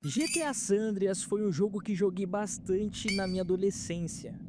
GTA San Andreas foi um jogo que joguei bastante na minha adolescência,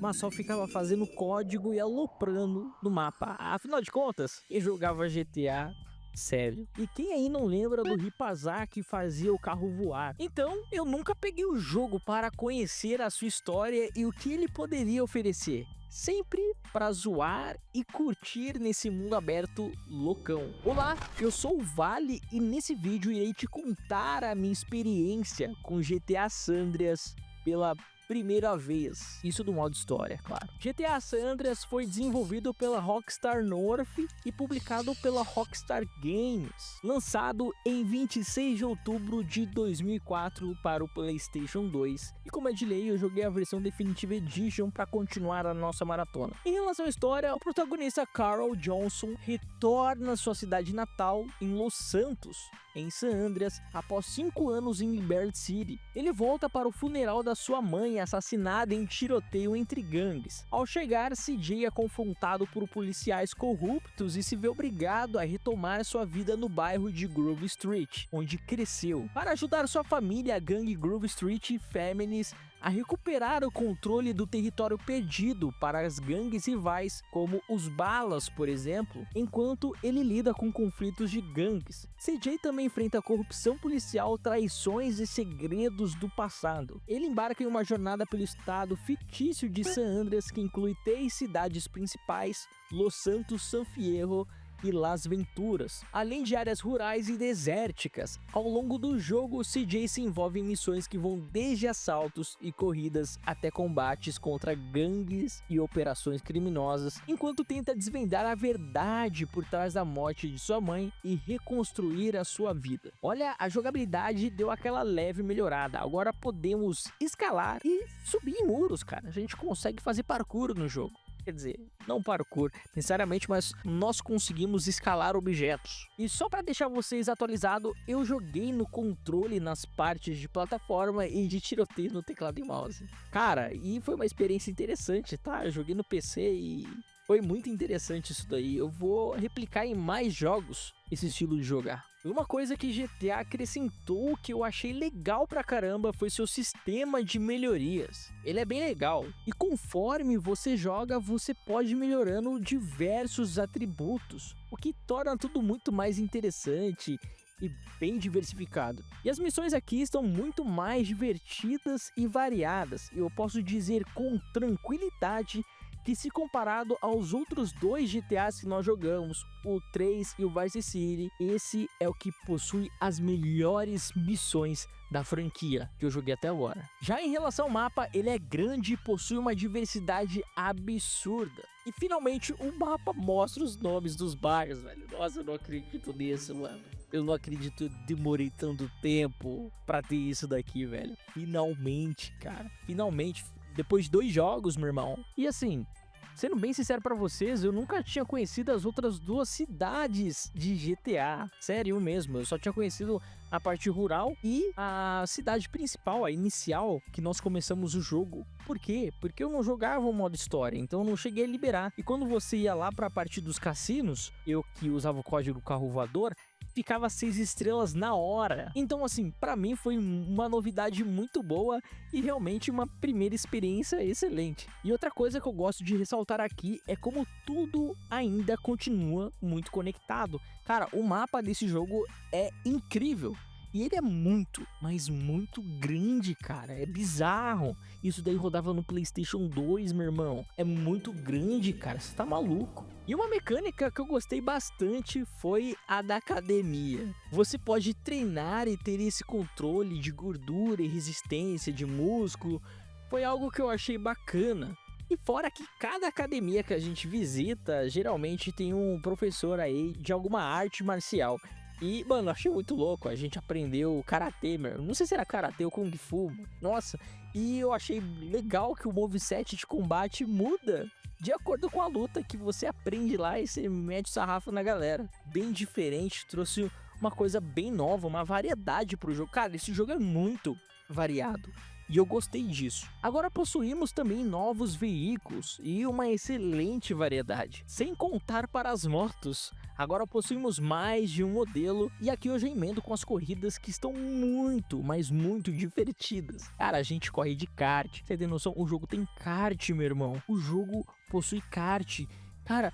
mas só ficava fazendo código e aloprando no mapa. Afinal de contas, quem jogava GTA, sério. E quem aí não lembra do Ripazar que fazia o carro voar? Então, eu nunca peguei o jogo para conhecer a sua história e o que ele poderia oferecer. Sempre pra zoar e curtir nesse mundo aberto loucão. Olá, eu sou o Vale e nesse vídeo irei te contar a minha experiência com GTA San Andreas pela primeira vez. Isso do modo história, claro. GTA San Andreas foi desenvolvido pela Rockstar North e publicado pela Rockstar Games, lançado em 26 de outubro de 2004 para o PlayStation 2. E como é de lei, eu joguei a versão Definitive Edition para continuar a nossa maratona. Em relação à história, o protagonista Carl Johnson retorna à sua cidade natal em Los Santos, em San Andreas, após 5 anos em Liberty City. Ele volta para o funeral da sua mãe, assassinada em tiroteio entre gangues. Ao chegar, CJ é confrontado por policiais corruptos e se vê obrigado a retomar sua vida no bairro de Grove Street, onde cresceu. Para ajudar sua família, a gangue Grove Street Families a recuperar o controle do território perdido para as gangues rivais, como os Balas, por exemplo, enquanto ele lida com conflitos de gangues. CJ também enfrenta corrupção policial, traições e segredos do passado. Ele embarca em uma jornada pelo estado fictício de San Andreas que inclui 3 cidades principais: Los Santos, San Fierro e Las Venturas, além de áreas rurais e desérticas. Ao longo do jogo, CJ se envolve em missões que vão desde assaltos e corridas até combates contra gangues e operações criminosas, enquanto tenta desvendar a verdade por trás da morte de sua mãe e reconstruir a sua vida. Olha, a jogabilidade deu aquela leve melhorada, agora podemos escalar e subir em muros, cara. A gente consegue fazer parkour no jogo. Quer dizer, não parkour necessariamente, mas nós conseguimos escalar objetos. E só para deixar vocês atualizados, eu joguei no controle nas partes de plataforma e de tiroteio no teclado e mouse. Cara, e foi uma experiência interessante, tá? Eu joguei no PC e foi muito interessante isso daí. Eu vou replicar em mais jogos esse estilo de jogar. Uma coisa que GTA acrescentou que eu achei legal pra caramba foi seu sistema de melhorias. Ele é bem legal e conforme você joga, você pode ir melhorando diversos atributos, o que torna tudo muito mais interessante e bem diversificado. E as missões aqui estão muito mais divertidas e variadas. Eu posso dizer com tranquilidade que, se comparado aos outros 2 GTAs que nós jogamos, o 3 e o Vice City, esse é o que possui as melhores missões da franquia que eu joguei até agora. Já em relação ao mapa, ele é grande e possui uma diversidade absurda. E finalmente o mapa mostra os nomes dos bairros, velho. Nossa, eu não acredito nisso, mano. Eu não acredito que eu demorei tanto tempo pra ter isso daqui, velho. Finalmente, cara. Finalmente. Depois de 2 jogos, meu irmão. E assim, sendo bem sincero pra vocês, eu nunca tinha conhecido as outras 2 cidades de GTA. Sério mesmo, eu só tinha conhecido a parte rural e a cidade principal, a inicial, que nós começamos o jogo. Por quê? Porque eu não jogava o modo história, então eu não cheguei a liberar. E quando você ia lá pra parte dos cassinos, eu que usava o código carro voador, ficava 6 estrelas na hora. Então assim, pra mim foi uma novidade muito boa e realmente uma primeira experiência excelente. E outra coisa que eu gosto de ressaltar aqui é como tudo ainda continua muito conectado. Cara, o mapa desse jogo é incrível. E ele é muito, mas muito grande, cara. É bizarro. Isso daí rodava no PlayStation 2, meu irmão. É muito grande, cara. Você tá maluco. E uma mecânica que eu gostei bastante foi a da academia. Você pode treinar e ter esse controle de gordura e resistência de músculo. Foi algo que eu achei bacana. E fora que cada academia que a gente visita, geralmente tem um professor aí de alguma arte marcial. E, mano, achei muito louco, a gente aprendeu karatê, mano. Não sei se era karatê ou kung fu, mano. Nossa, e eu achei legal que o moveset de combate muda de acordo com a luta que você aprende lá e você mete o sarrafo na galera. Bem diferente, trouxe uma coisa bem nova, uma variedade pro jogo. Cara, esse jogo é muito variado. e eu gostei disso. Agora possuímos também novos veículos e uma excelente variedade, sem contar para as motos. Agora possuímos mais de um modelo e aqui eu já emendo com as corridas que estão muito, mas muito divertidas. Cara, a gente corre de kart, você tem noção? O jogo tem kart, meu irmão. O jogo possui kart. Cara,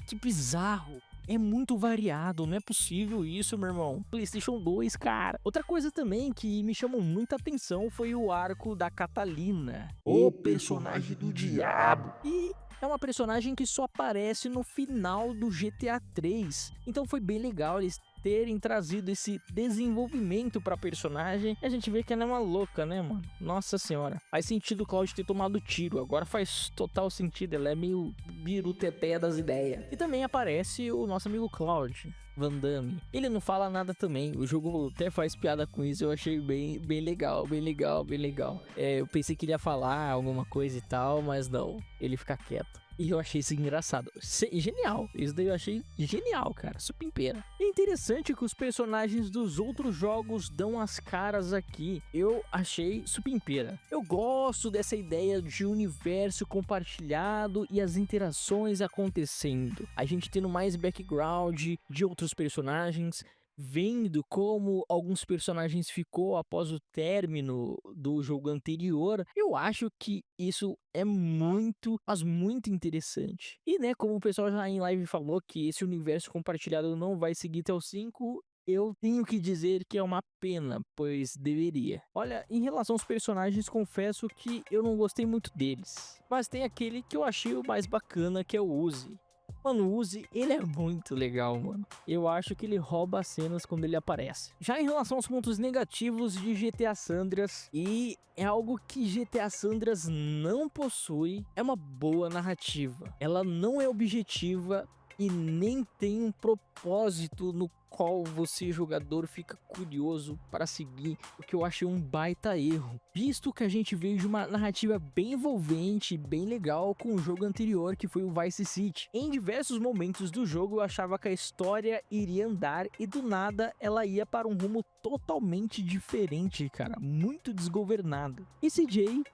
que bizarro. É muito variado, não é possível isso, meu irmão. PlayStation 2, cara. Outra coisa também que me chamou muita atenção foi o arco da Catalina, o personagem do diabo. E é uma personagem que só aparece no final do GTA 3. Então foi bem legal eles terem trazido esse desenvolvimento pra personagem. E a gente vê que ela é uma louca, né, mano? Nossa senhora. Faz sentido o Cloud ter tomado tiro. Agora faz total sentido. Ela é meio biruteteia das ideias. E também aparece o nosso amigo Cloud Van Damme. Ele não fala nada também. O jogo até faz piada com isso. Eu achei bem legal, bem legal, bem legal. Eu pensei que ele ia falar alguma coisa e tal, mas não. Ele fica quieto. E eu achei isso engraçado. Genial. Isso daí eu achei genial, cara. Supimpeira. É interessante que os personagens dos outros jogos dão as caras aqui. Eu achei supimpeira. Eu gosto dessa ideia de universo compartilhado e as interações acontecendo. A gente tendo mais background de outros personagens, vendo como alguns personagens ficou após o término do jogo anterior. Eu acho que isso é muito, mas muito interessante. E né, como o pessoal já em live falou que esse universo compartilhado não vai seguir até o 5, eu tenho que dizer que é uma pena, pois deveria. Olha, em relação aos personagens, confesso que eu não gostei muito deles. Mas tem aquele que eu achei o mais bacana, que é o Uzi. Mano, o Uzi, ele é muito legal, mano. Eu acho que ele rouba as cenas quando ele aparece. Já em relação aos pontos negativos de GTA San Andreas, e é algo que GTA San Andreas não possui, é uma boa narrativa. Ela não é objetiva e nem tem um propósito no qual você, jogador, fica curioso para seguir, o que eu achei um baita erro, visto que a gente veio de uma narrativa bem envolvente, bem legal com o jogo anterior, que foi o Vice City. Em diversos momentos do jogo eu achava que a história iria andar e do nada ela ia para um rumo totalmente diferente, cara, muito desgovernado. E CJ,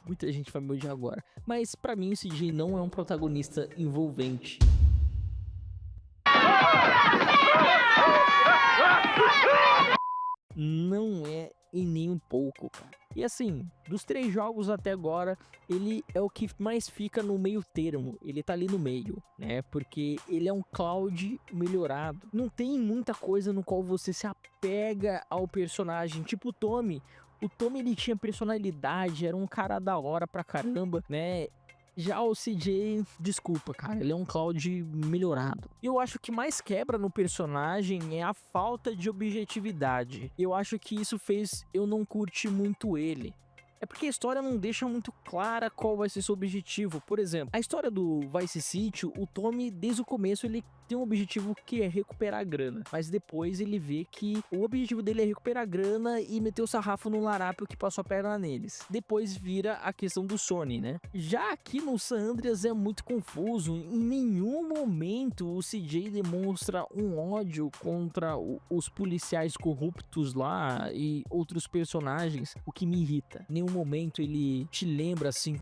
muita gente vai me odiar agora, mas para mim o CJ não é um protagonista envolvente. Não é e nem um pouco, cara. E assim, dos 3 jogos até agora, ele é o que mais fica no meio termo. Ele tá ali no meio, né? Porque ele é um Cloud melhorado. Não tem muita coisa no qual você se apega ao personagem, tipo o Tommy. O Tommy, ele tinha personalidade, era um cara da hora pra caramba, né? Já o CJ, desculpa, cara, ele é um Cloud melhorado. Eu acho que mais quebra no personagem é a falta de objetividade. Eu acho que isso fez eu não curtir muito ele. É porque a história não deixa muito clara qual vai ser seu objetivo. Por exemplo, a história do Vice City, o Tommy, desde o começo, ele tem um objetivo que é recuperar a grana. Mas depois ele vê que o objetivo dele é recuperar a grana e meter o sarrafo no larápio que passou a perna neles. Depois vira a questão do Sony, né? Já aqui no San Andreas é muito confuso. Em nenhum momento o CJ demonstra um ódio contra os policiais corruptos lá e outros personagens, o que me irrita. Em nenhum momento ele te lembra, assim,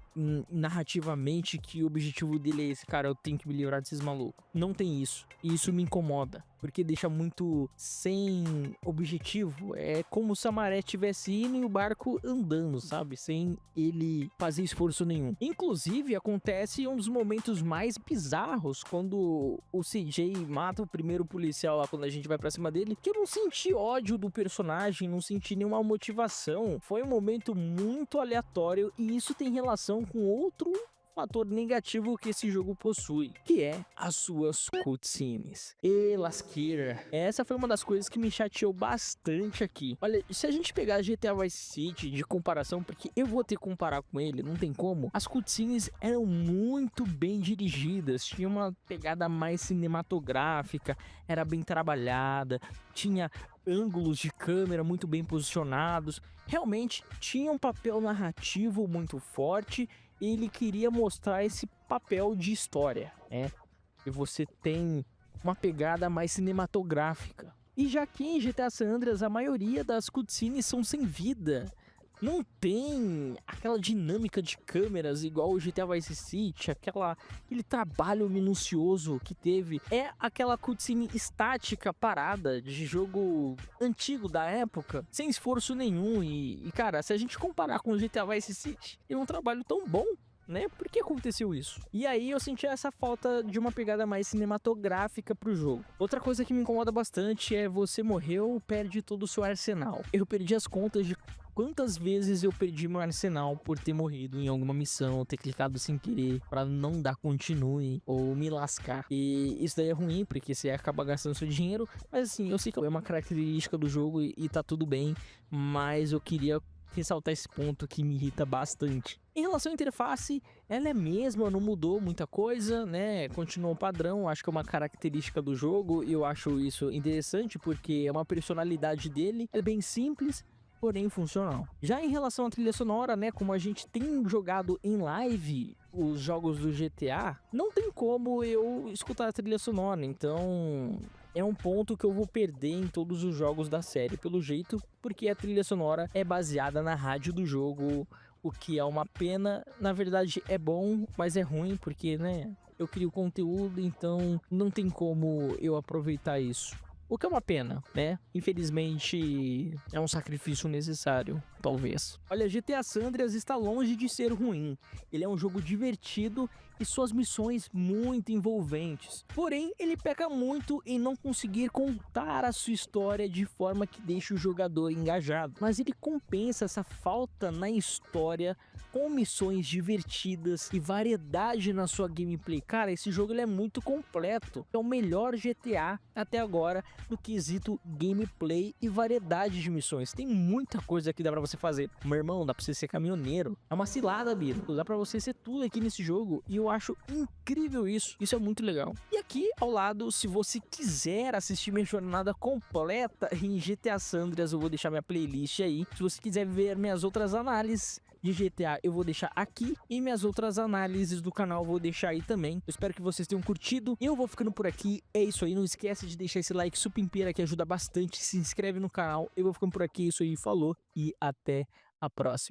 narrativamente, que o objetivo dele é esse, cara, eu tenho que me livrar desses malucos. Não tem isso. E isso me incomoda, porque deixa muito sem objetivo. É como se a maré estivesse indo e o barco andando, sabe? Sem ele fazer esforço nenhum. Inclusive, acontece um dos momentos mais bizarros, quando o CJ mata o primeiro policial lá, quando a gente vai pra cima dele, que eu não senti ódio do personagem, não senti nenhuma motivação. Foi um momento muito aleatório e isso tem relação com outro fator negativo que esse jogo possui, que é as suas cutscenes. E lasqueira, essa foi uma das coisas que me chateou bastante aqui. Olha, se a gente pegar GTA Vice City de comparação, porque eu vou ter que comparar com ele, não tem como, as cutscenes eram muito bem dirigidas, tinha uma pegada mais cinematográfica, era bem trabalhada, tinha ângulos de câmera muito bem posicionados, realmente tinha um papel narrativo muito forte. Ele queria mostrar esse papel de história, né? E você tem uma pegada mais cinematográfica. E já que em GTA San Andreas a maioria das cutscenes são sem vida, Não tem aquela dinâmica de câmeras igual o GTA Vice City, aquele trabalho minucioso que teve. É aquela cutscene estática, parada, de jogo antigo da época, sem esforço nenhum. E cara, se a gente comparar com o GTA Vice City, é um trabalho tão bom, né? Por que aconteceu isso? E aí eu senti essa falta de uma pegada mais cinematográfica pro jogo. Outra coisa que me incomoda bastante é você morreu, perde todo o seu arsenal. Eu perdi as contas de quantas vezes eu perdi meu arsenal por ter morrido em alguma missão, ter clicado sem querer pra não dar continue ou me lascar. E isso daí é ruim porque você acaba gastando seu dinheiro, mas assim, eu sei que é uma característica do jogo e tá tudo bem, mas eu queria ressaltar esse ponto que me irrita bastante. Em relação à interface, ela é mesma, não mudou muita coisa, né? Continuou padrão, acho que é uma característica do jogo e eu acho isso interessante porque é uma personalidade dele, é bem simples, porém funcional. Já em relação à trilha sonora, né, como a gente tem jogado em live os jogos do GTA, não tem como eu escutar a trilha sonora, então é um ponto que eu vou perder em todos os jogos da série, pelo jeito, porque a trilha sonora é baseada na rádio do jogo, o que é uma pena. Na verdade é bom, mas é ruim porque, né, eu crio conteúdo, então não tem como eu aproveitar isso. O que é uma pena, né? Infelizmente, é um sacrifício necessário, talvez. Olha, GTA San Andreas está longe de ser ruim. Ele é um jogo divertido e suas missões muito envolventes. Porém, ele peca muito em não conseguir contar a sua história de forma que deixe o jogador engajado. Mas ele compensa essa falta na história com missões divertidas e variedade na sua gameplay. Cara, esse jogo ele é muito completo. É o melhor GTA até agora no quesito gameplay e variedade de missões. Tem muita coisa que dá pra você fazer. Meu irmão, dá pra você ser caminhoneiro. É uma cilada, Biro. Dá pra você ser tudo aqui nesse jogo e eu acho incrível isso. Isso é muito legal. E aqui ao lado, se você quiser assistir minha jornada completa em GTA San Andreas, eu vou deixar minha playlist aí. Se você quiser ver minhas outras análises de GTA, eu vou deixar aqui, e minhas outras análises do canal eu vou deixar aí também. Eu espero que vocês tenham curtido. Eu vou ficando por aqui, é isso aí. Não esquece de deixar esse like super impera que ajuda bastante. Se inscreve no canal. Eu vou ficando por aqui, é isso aí, falou e até a próxima.